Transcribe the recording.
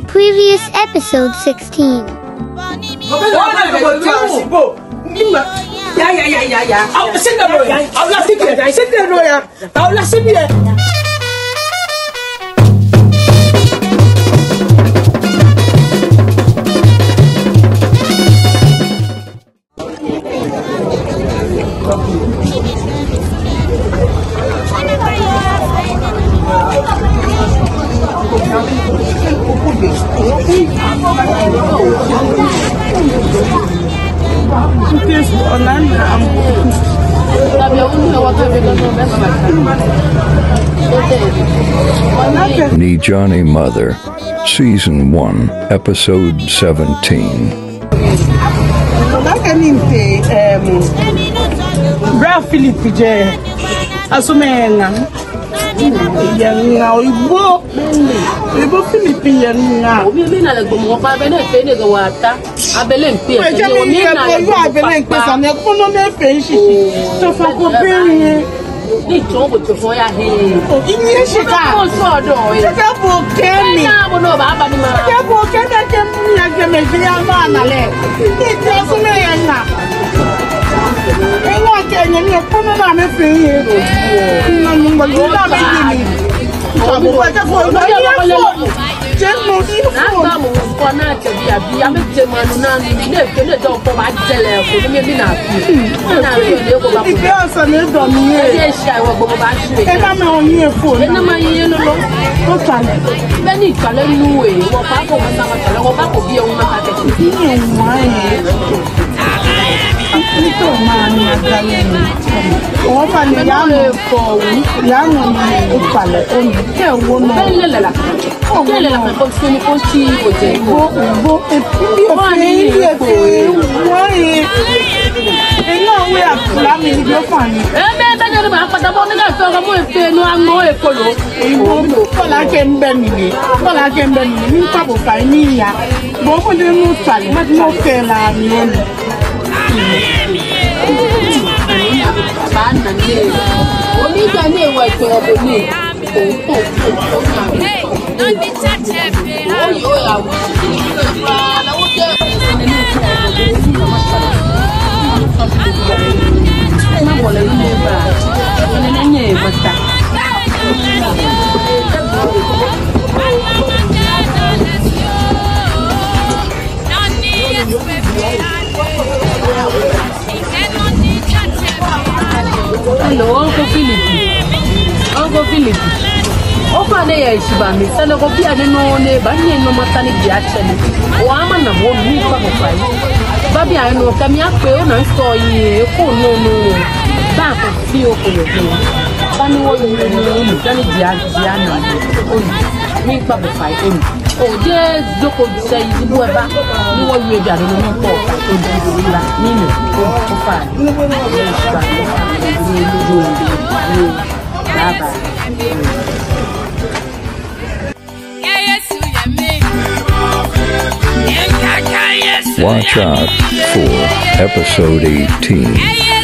Previous episode 16. Nijani Mother, Season 1, Episode 17. Bra Philip je asumenga yanga ibo Philip yanga mina le gomo pa bene fene go wata abele mpe o mina le abele mpe sa ne kono ne fe shi to fa ko bere ni to go to fo ya he inye shika ko so do e ka bo kemi na mo no ba ba ni ma ka bo kemi kemi ya kemi ya ma na le ni to asumenga Ela Kenya ni kono na me fe ye na mo ngba na me ni abo wa ka fo na ye fo je mo ni fo na mo ko na che bi a me je manu na ni ne ke ne do ko ba tele ko ni me na fi na re le ko ba ko ibe asa ne do mi ye e se awo ko ba su e na me on ye fo e na ma ye no lo o tale be ni tale nu e wo pa ko ma na ma tale wo ba ko bi e wo ma ka ke ni wa ye ni to ma ni agale ni o fa ni ya mo ko ya mo ni o pale o ni ke wo no le la ko so ni ko si ko je bo e pi o fe ni e fe wa ye e na we afla mi ni o fa ni e me be ni ba pa ta bo ni ga so ga mo e fe no ango e ko lo ko la ke mbe ni ni pa bo fa ni ya bo mo le nu tale mo ke la ni ni bana ni oni ga ni e wa to bo ni don't be touched. yo ya la wo je na wala ni ba ni ni ba ta hello Uncle Philip ofa ne ya ishiba mi sele ko bia ne no ne ba ni no matani bi achele o ama na bo mi pa ko pai ba bia no ka mi ape o na so yi ko no ba ko fi o ko yo ba ni wo ni tani dia na o mi pa ko pai o je joko se yi bu e ba ni wo wi bia no ni ko o di la ni ni o fa ni ba Watch out for Episode 18.